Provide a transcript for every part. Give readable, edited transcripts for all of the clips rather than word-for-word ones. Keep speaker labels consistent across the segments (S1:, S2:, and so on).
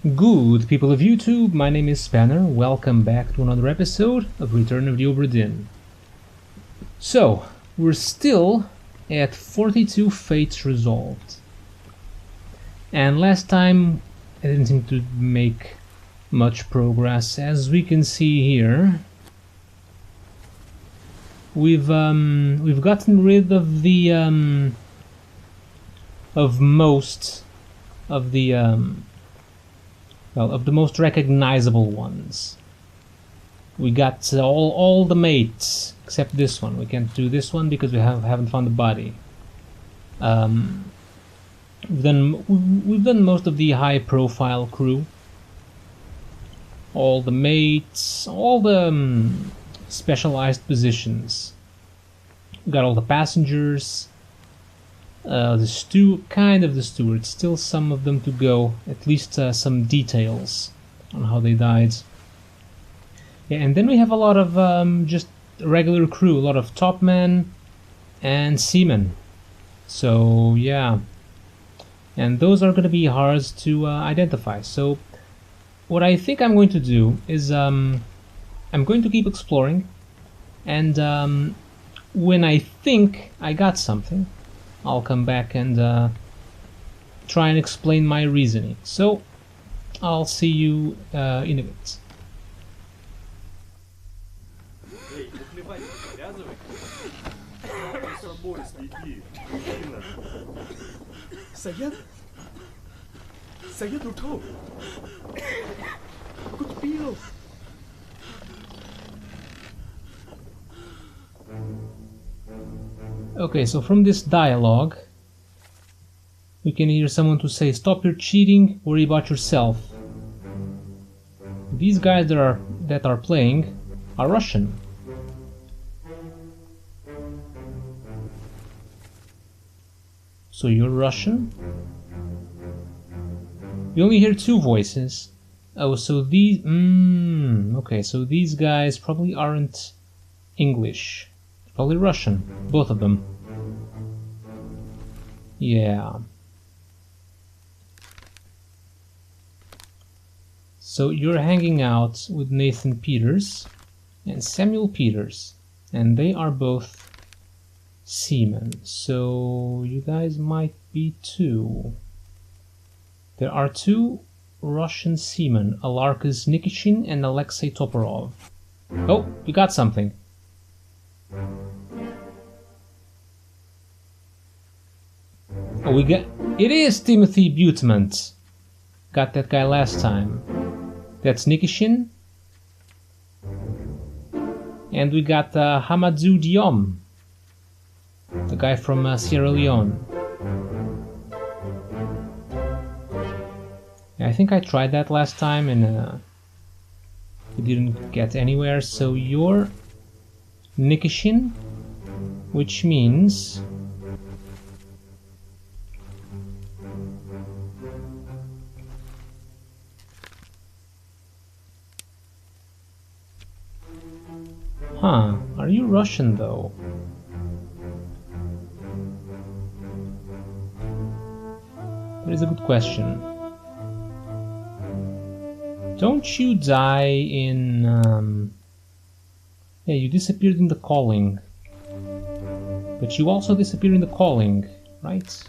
S1: Good people of YouTube, my name is Spanner. Welcome back to another episode of Return of the Obra Dinn. So, we're still at 42 fates resolved. And last time I didn't seem to make much progress. As we can see here, we've gotten rid of the of most of the of the most recognizable ones. We got all the mates except this one. We can't do this one because we haven't found the body. We've done most of the high-profile crew. All the mates, all the specialized positions. We got all the passengers. The stewards, still some of them to go, at least some details on how they died. Yeah, and then we have a lot of just regular crew, a lot of top men and seamen. So yeah, and those are going to be hard to identify. So what I think I'm going to do is I'm going to keep exploring, and when I think I got something, I'll come back and try and explain my reasoning. So, I'll see you in a bit. Okay, so from this dialogue, we can hear someone to say, "Stop your cheating, worry about yourself." These guys that are playing are Russian. So you're Russian? We only hear two voices. Oh, so these... okay, so these guys probably aren't English. Probably Russian, both of them. Yeah. So you're hanging out with Nathan Peters and Samuel Peters, and they are both seamen. So you guys might be two. There are two Russian seamen, Alarkas Nikishin and Alexei Toporov. Oh, we got something. Oh, it is Timothy Butemant. Got that guy last time. That's Nikishin. And we got Hamadou Diom, the guy from Sierra Leone. I think I tried that last time and it didn't get anywhere. So you're Nikishin, which means are you Russian though? That is a good question. Don't you die in yeah, you disappeared in the calling. But you also disappeared in the calling, right?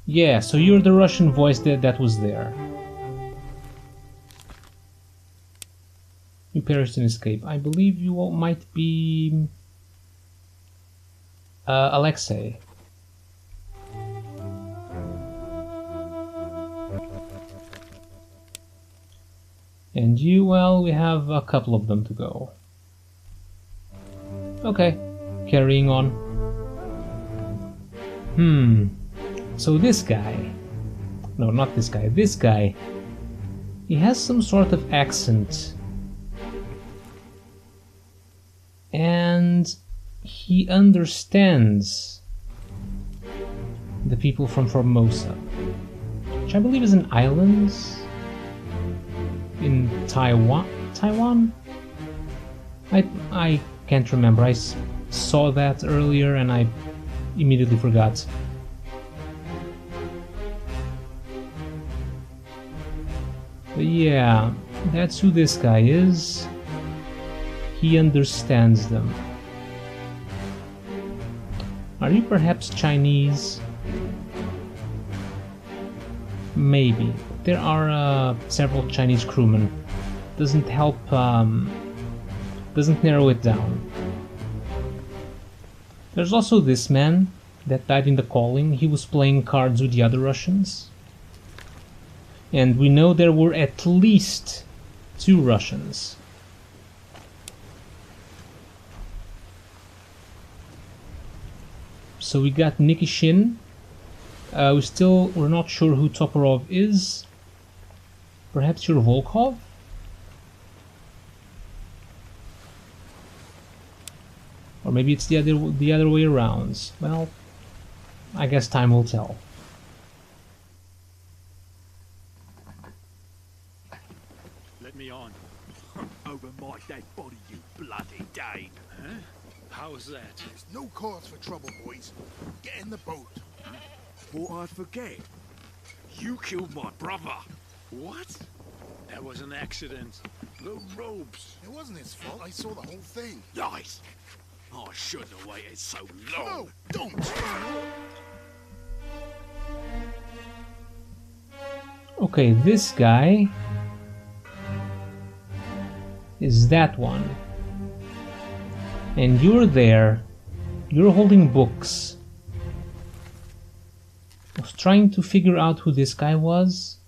S1: Yeah, so you're the Russian voice that was there. You perished in escape. I believe you all might be Alexei. And you, well, we have a couple of them to go. Okay, carrying on. So this guy... No, not this guy. This guy... He has some sort of accent. And he understands the people from Formosa, which I believe is an island in Taiwan? I can't remember. I saw that earlier and I immediately forgot. But yeah, that's who this guy is. He understands them. Are you perhaps Chinese? Maybe. There are several Chinese crewmen. Doesn't help, doesn't narrow it down. There's also this man that died in the calling. He was playing cards with the other Russians. And we know there were at least 2 Russians. So we got Nikishin. We're not sure who Toporov is. Perhaps you're Volkov? Or maybe it's the other way around. Well, I guess time will tell.
S2: Let me on. Over my dead body, you bloody Dane. Huh? How's that?
S3: There's no cause for trouble, boys. Get in the boat.
S2: Thought I'd forget. You killed my brother. What? That was an accident. The ropes.
S3: It wasn't his fault. I saw the whole thing.
S2: Lies. I shouldn't have waited so long.
S3: No, don't.
S1: Okay, this guy is that one. And you're there. You're holding books. I was trying to figure out who this guy was.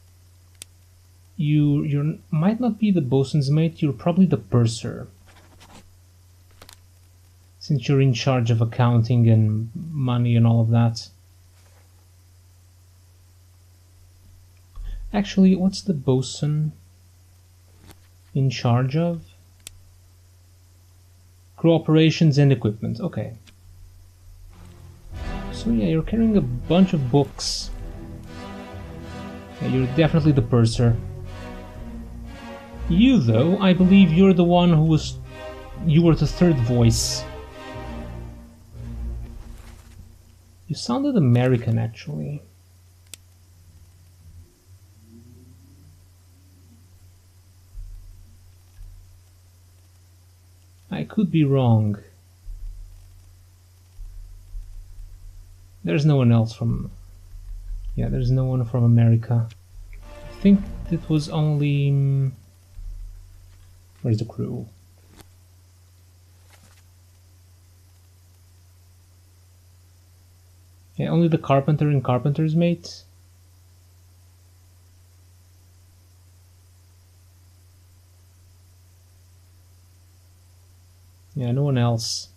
S1: You might not be the bosun's mate, you're probably the purser. Since you're in charge of accounting and money and all of that. Actually, what's the bosun in charge of? Crew operations and equipment, okay. So yeah, you're carrying a bunch of books. Yeah, you're definitely the purser. You, though, I believe you're the one who was... You were the third voice. You sounded American, actually. I could be wrong. There's no one else from... Yeah, there's no one from America. I think it was only... Where's the crew? Yeah, only the carpenter and carpenter's mate. Yeah, no one else.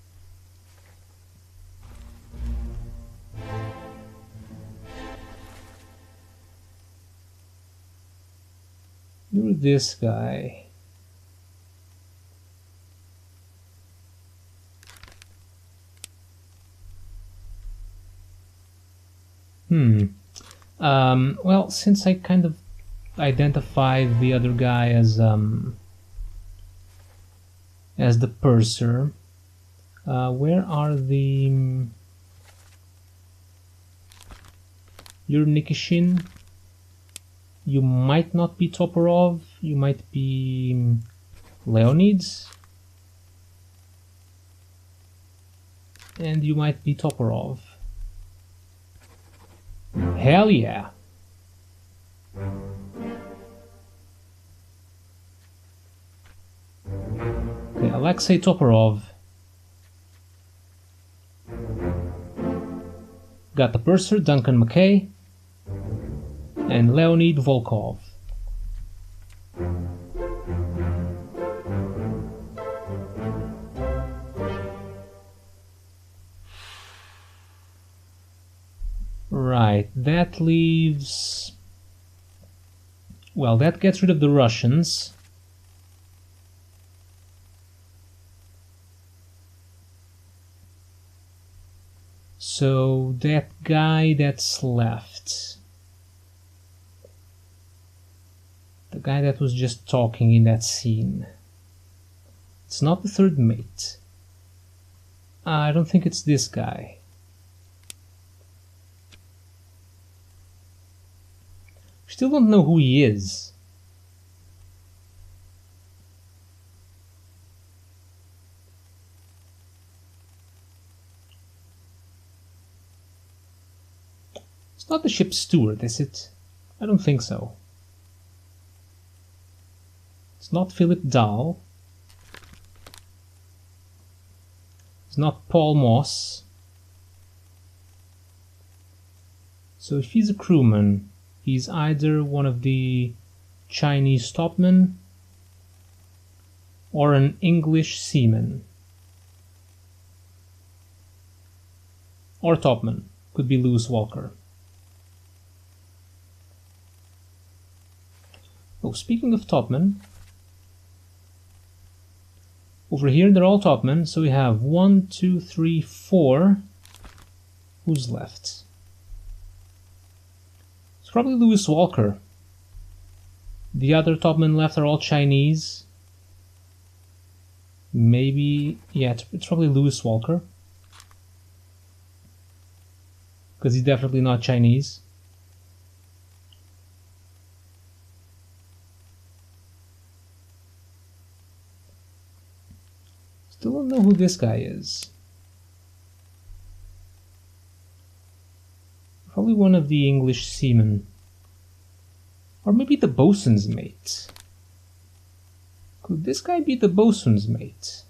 S1: You're this guy. Well, since I kind of identified the other guy as the purser, where are the... You're Nikishin. You might not be Toporov. You might be Leonids. And you might be Toporov. Hell yeah! Okay, Alexei Toporov. Got the purser, Duncan McKay. And Leonid Volkov. Right, that leaves... Well, that gets rid of the Russians. So, that guy that's left... The guy that was just talking in that scene. It's not the third mate. I don't think it's this guy. Still don't know who he is. not the ship's steward, is it? I don't think so. It's not Philip Dahl. It's not Paul Moss. So if he's a crewman, he's either one of the Chinese topmen or an English seaman. Or topman. Could be Lewis Walker. Oh, speaking of topmen, over here they're all topmen, so we have 1, 2, 3, 4. Who's left? It's probably Lewis Walker. The other topmen left are all Chinese. Maybe, yeah, it's probably Lewis Walker. Because he's definitely not Chinese. Still don't know who this guy is. Probably one of the English seamen. Or maybe the bosun's mate. Could this guy be the bosun's mate?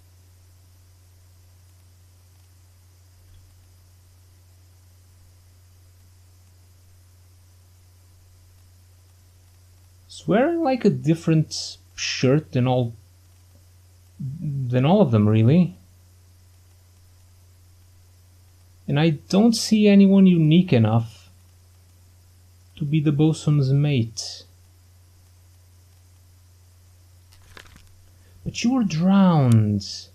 S1: He's wearing like a different shirt than all of them, really. And I don't see anyone unique enough to be the bosun's mate. But you were drowned.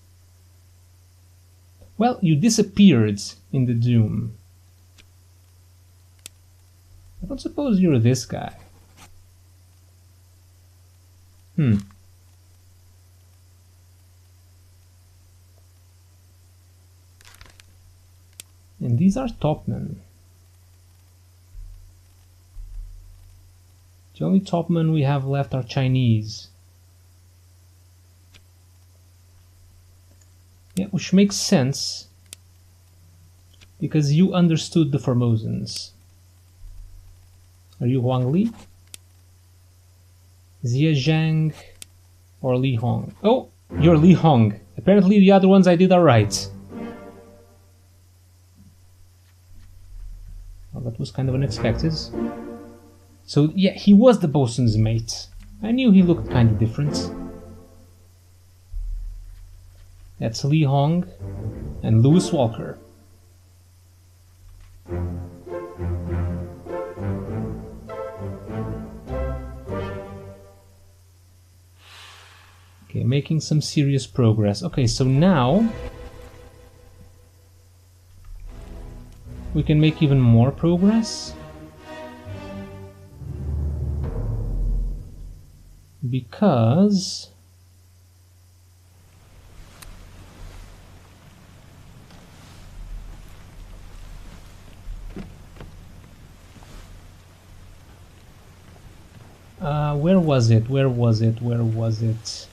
S1: Well, you disappeared in the Doom. I don't suppose you're this guy. And these are topmen. The only topmen we have left are Chinese. Yeah, which makes sense because you understood the Formosans. Are you Huang Li? Xie Zhang or Li Hong? Oh, you're Li Hong. Apparently the other ones I did are right. Well, that was kind of unexpected. So yeah, he was the bosun's mate. I knew he looked kind of different. That's Li Hong and Lewis Walker. Okay, making some serious progress. Okay, so now we can make even more progress. Because where was it? Where was it? Where was it?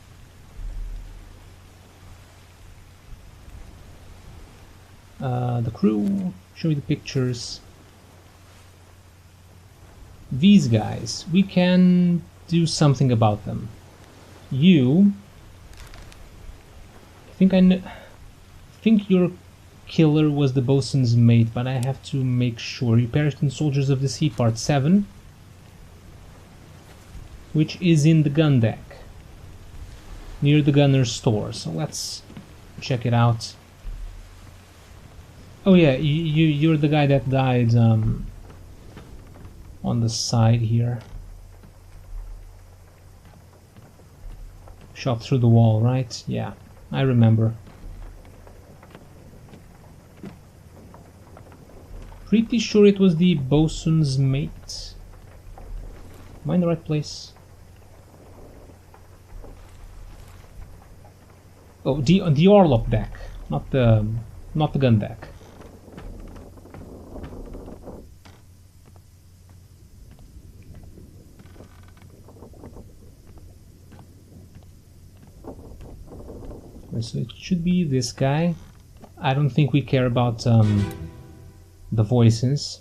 S1: The crew, show me the pictures. These guys, we can do something about them. You, I think your killer was the bosun's mate, but I have to make sure. You perished in Soldiers of the Sea Part 7, which is in the gun deck, near the gunner's store. So let's check it out. Oh yeah, you're the guy that died on the side here. Shot through the wall, right? Yeah, I remember. Pretty sure it was the bosun's mate. Am I in the right place? Oh, the orlop deck, not the gun deck. So it should be this guy. I don't think we care about the voices.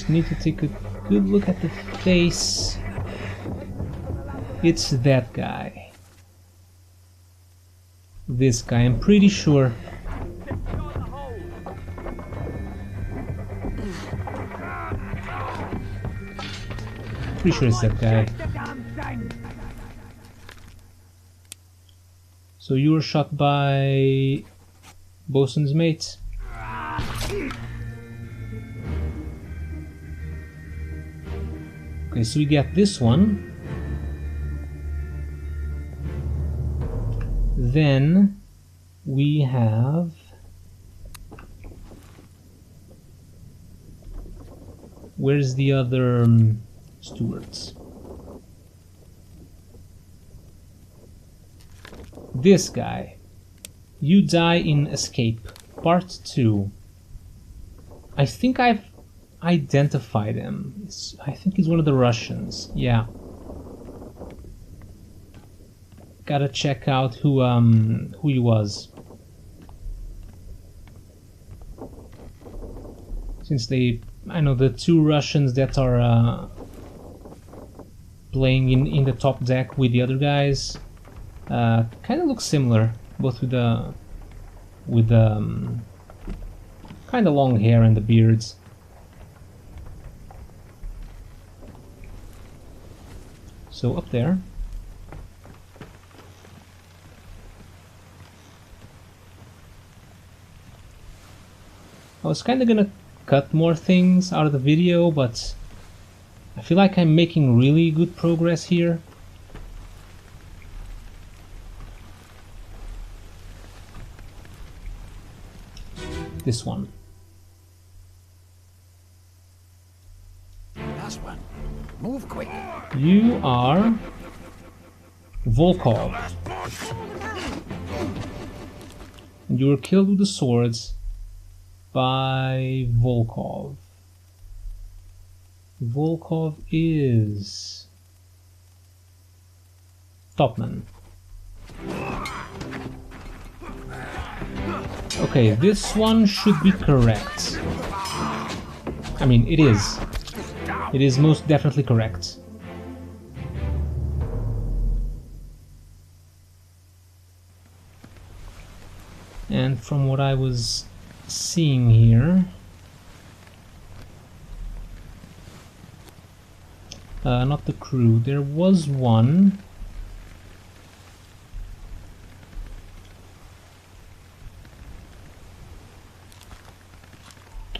S1: Just need to take a good look at the face. It's that guy. This guy, I'm pretty sure. Pretty sure it's that guy. So you were shot by Bosun's mate. Okay, so we get this one. Then we have where's the other stewards? This guy. You die in Escape, Part 2. I think I've identified him. I think he's one of the Russians. Yeah. Gotta check out who he was. Since I know the two Russians that are playing in the top deck with the other guys kind of look similar, both with the kind of long hair and the beards. So up there. I was kind of gonna cut more things out of the video, but I feel like I'm making really good progress here. This one.
S3: Last one. Move quick.
S1: You are Volkov. And you were killed with the swords by Volkov. Volkov is Topman. Okay, this one should be correct. I mean, it is. It is most definitely correct. And from what I was seeing here, not the crew, there was one.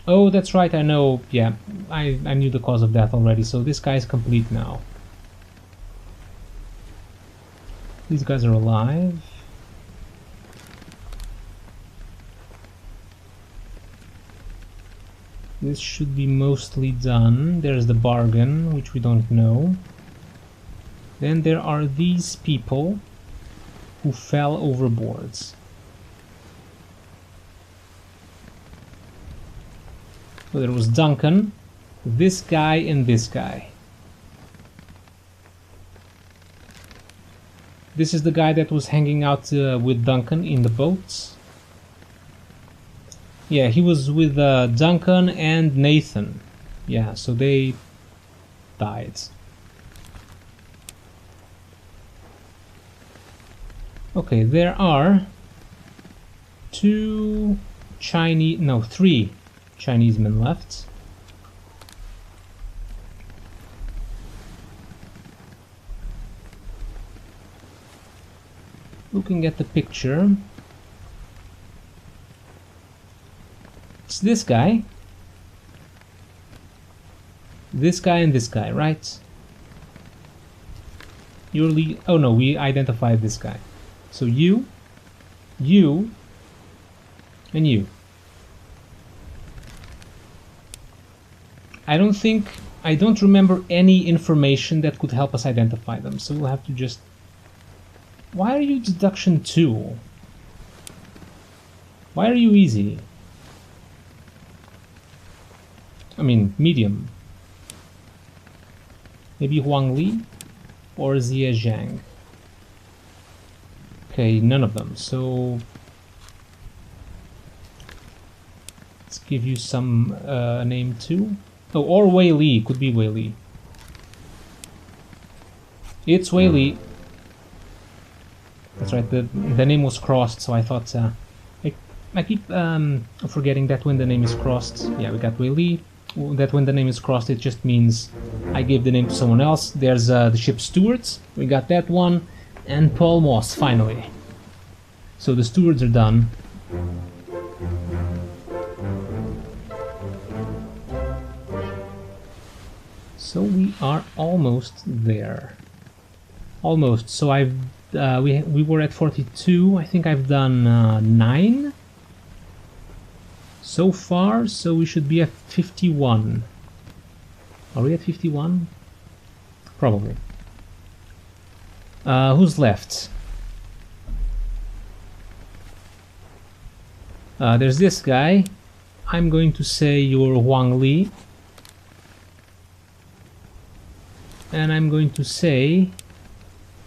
S1: Oh, that's right, I know, yeah, I knew the cause of death already, so this guy is complete now. These guys are alive. This should be mostly done. There's the bargain, which we don't know. Then there are these people who fell overboards. So there was Duncan, this guy, and this guy. This is the guy that was hanging out with Duncan in the boats. Yeah, he was with Duncan and Nathan. Yeah, so they died. Okay, there are three Chinese men left. Looking at the picture, it's this guy, and this guy, right? Oh no, we identified this guy. So you, and you. I don't remember any information that could help us identify them, so we'll have to just... Why are you deduction 2? Why are you easy? I mean, medium. Maybe Huang Li or Zia Zhang. Okay, none of them, so... Let's give you some name too. Oh, or Wei Li. Could be Wei Li. It's Wei Li. That's right, the name was crossed, so I thought... I keep forgetting that when the name is crossed... Yeah, we got Wei Li. That when the name is crossed, it just means I gave the name to someone else. There's the ship's stewards. We got that one. And Paul Moss, finally. So the stewards are done. So we are almost there. Almost. So I've we were at 42. I think I've done 9 so far. So we should be at 51. Are we at 51? Probably. Who's left? There's this guy. I'm going to say you're Huang Li. And I'm going to say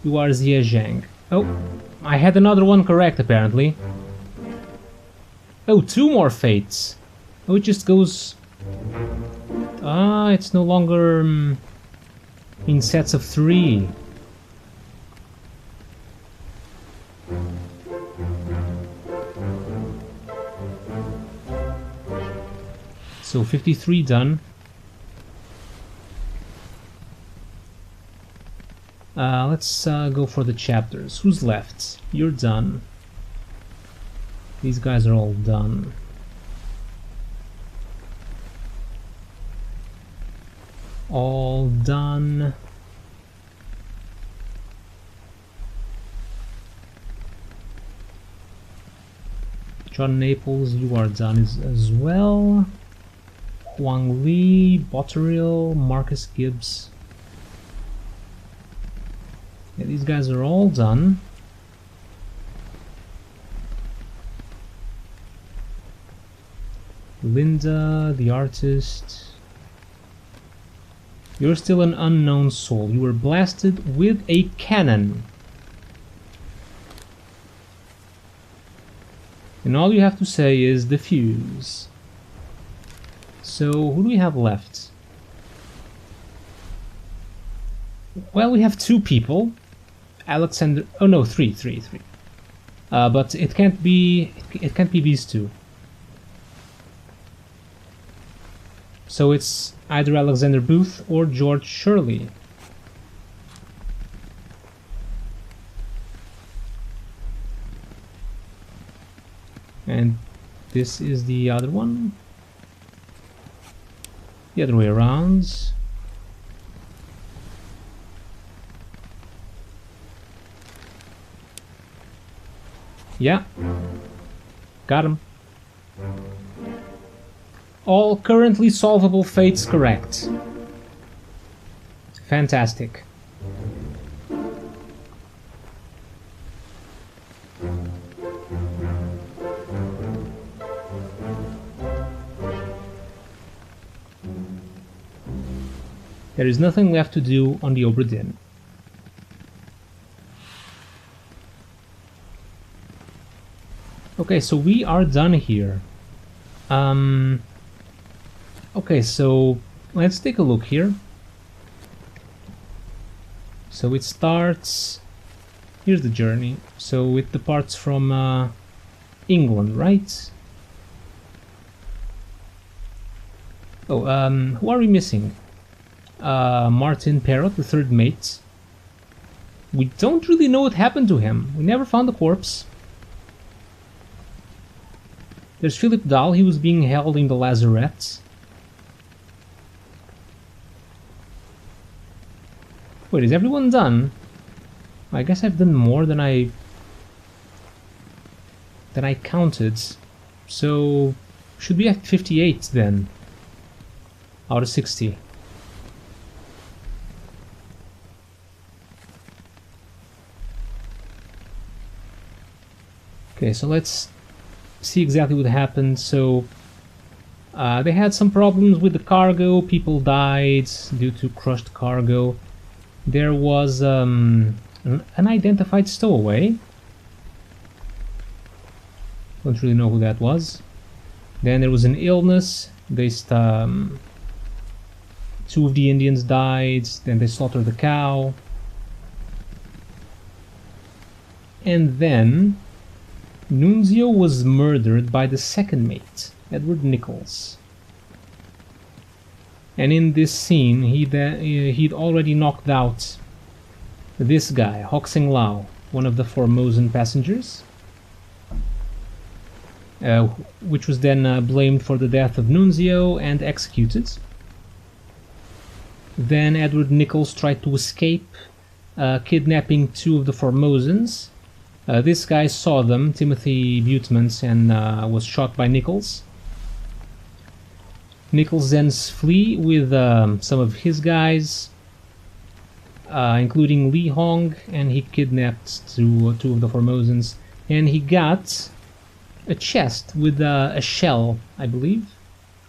S1: you are Xie Zhang. Oh, I had another one correct apparently. Oh, 2 more fates. Oh, it just goes... Ah, it's no longer in sets of 3. So 53 done. Let's go for the chapters. Who's left? You're done. These guys are all done. All done. John Naples, you are done as well. Huang Li, Botterill, Marcus Gibbs. Yeah, these guys are all done. Linda, the artist. You're still an unknown soul. You were blasted with a cannon. And all you have to say is defuse. So, who do we have left? Well, we have 2 people. Alexander... Oh no, 3. But it can't be these 2. So it's either Alexander Booth or George Shirley. And this is the other one. The other way around. Yeah. Got him. All currently solvable fates correct. Fantastic. There is nothing left to do on the Obra Dinn. Okay, so we are done here. Okay, so let's take a look here. So it starts... Here's the journey. So it departs from England, right? Oh, who are we missing? Martin Parrott, the 3rd mate. We don't really know what happened to him. We never found the corpse. There's Philip Dahl, he was being held in the lazarette. Wait, is everyone done? I guess I've done more than I counted. So should be at 58 then. Out of 60. Okay, so let's see exactly what happened. So they had some problems with the cargo. People died due to crushed cargo. There was an unidentified stowaway. Don't really know who that was. Then there was an illness. They 2 of the Indians died, then they slaughtered the cow. And then Nunzio was murdered by the second mate, Edward Nichols. And in this scene, he'd already knocked out this guy, Hoxing Lao, one of the Formosan passengers, which was then blamed for the death of Nunzio and executed. Then Edward Nichols tried to escape, kidnapping 2 of the Formosans. This guy saw them, Timothy Butemans, and was shot by Nichols. Nichols then flee with some of his guys, including Li Hong, and he kidnapped 2 of the Formosans. And he got a chest with a shell, I believe,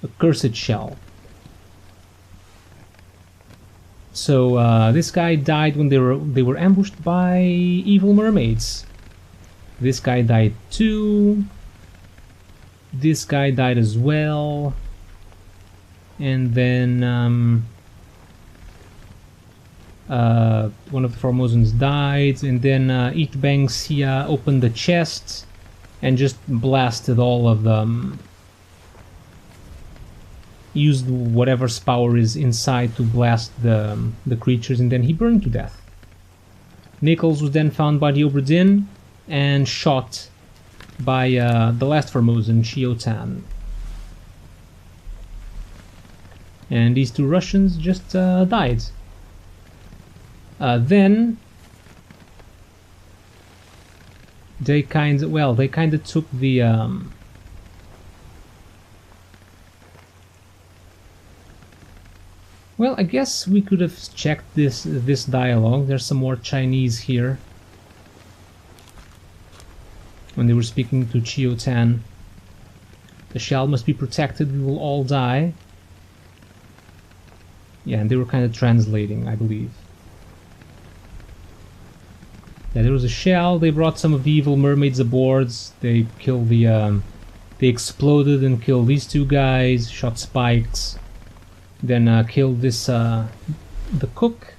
S1: a cursed shell. So this guy died when they were ambushed by evil mermaids. This guy died too. This guy died as well. And then one of the Formosans died, and then Itbang Sia opened the chest and just blasted all of them. Used whatever's power is inside to blast the creatures, and then he burned to death. Nichols was then found by the Obra Dinn and shot by the last Formosan, Chiao Tan. And these 2 Russians just died. Then they kind of took the well, I guess we could have checked this dialogue. There's some more Chinese here. When they were speaking to Chiao Tan, the shell must be protected, we will all die. Yeah, and they were kind of translating, I believe. Yeah, there was a shell. They brought some of the evil mermaids aboard. They killed the they exploded and killed these 2 guys, shot spikes, then killed this the cook.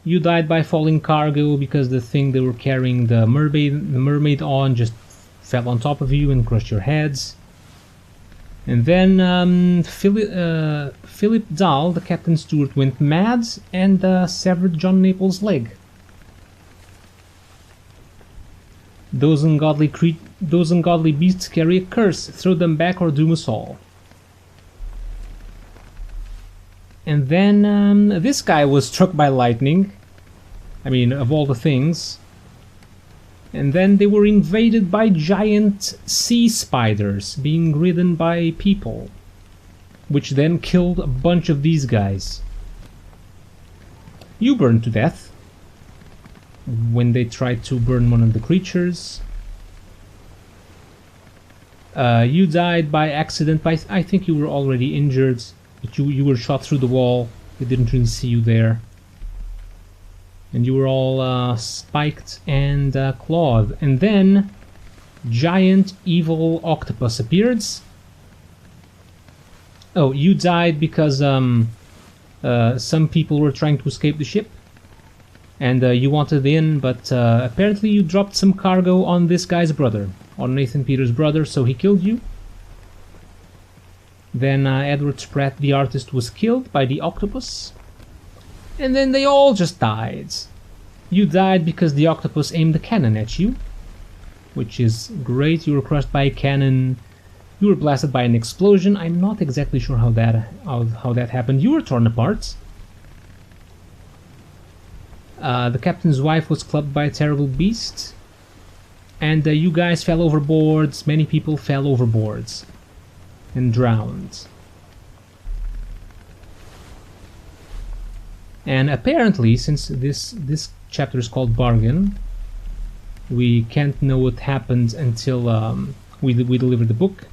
S1: You died by falling cargo because the thing they were carrying the mermaid on just fell on top of you and crushed your heads. And then Philip Dahl, the captain steward, went mad and severed John Naples' leg. Those ungodly beasts carry a curse. Throw them back or doom us all. And then this guy was struck by lightning. I mean, of all the things. And then they were invaded by giant sea spiders being ridden by people, which then killed a bunch of these guys. You burned to death when they tried to burn one of the creatures. You died by accident, but I think you were already injured, but you were shot through the wall. They didn't really see you there. And you were all spiked and clawed. And then giant evil octopus appeared. Oh, you died because some people were trying to escape the ship, and you wanted in, but apparently you dropped some cargo on this guy's brother, on Nathan Peters' brother, so he killed you. Then Edward Spratt, the artist, was killed by the octopus. And then they all just died. You died because the octopus aimed a cannon at you, which is great. You were crushed by a cannon. You were blasted by an explosion. I'm not exactly sure how that happened. You were torn apart. The captain's wife was clubbed by a terrible beast. And you guys fell overboard. Many people fell overboard and drowned. And apparently, since this chapter is called Bargain, we can't know what happened until we deliver the book.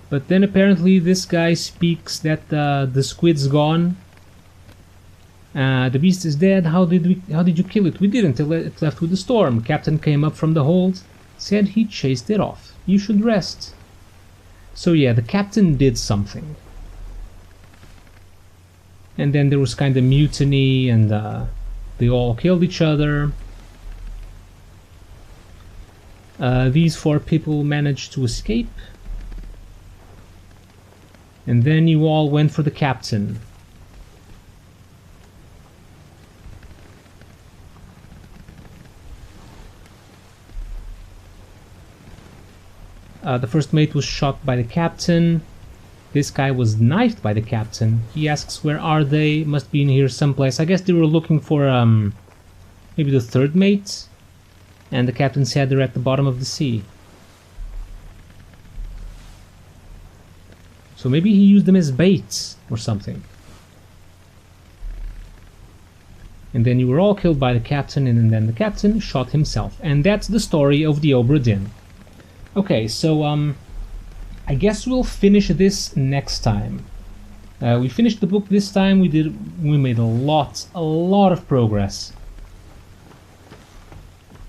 S1: But then apparently this guy speaks that the squid's gone. The beast is dead. How did you kill it? We didn't. It left with the storm. Captain came up from the hold, said he chased it off. You should rest. So yeah, the captain did something. and then there was kind of mutiny, and they all killed each other. These 4 people managed to escape, and then you all went for the captain. The first mate was shot by the captain. This guy was knifed by the captain. He asks, where are they? Must be in here someplace. I guess they were looking for maybe the third mate. And the captain said they're at the bottom of the sea. So maybe he used them as baits or something. And then you were all killed by the captain, and then the captain shot himself. And that's the story of the Obra Dinn. Okay, so I guess we'll finish this next time. We finished the book this time. We made a lot of progress.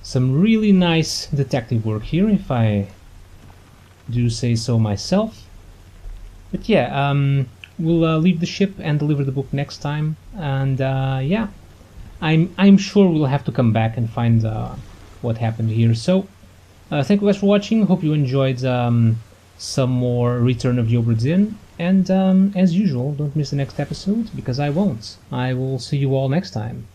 S1: Some really nice detective work here, if I do say so myself. But yeah, we'll leave the ship and deliver the book next time. And yeah, I'm sure we'll have to come back and find what happened here. So. Thank you guys for watching. Hope you enjoyed some more Return of the Obra Dinn. And as usual, don't miss the next episode, because I won't. I will see you all next time.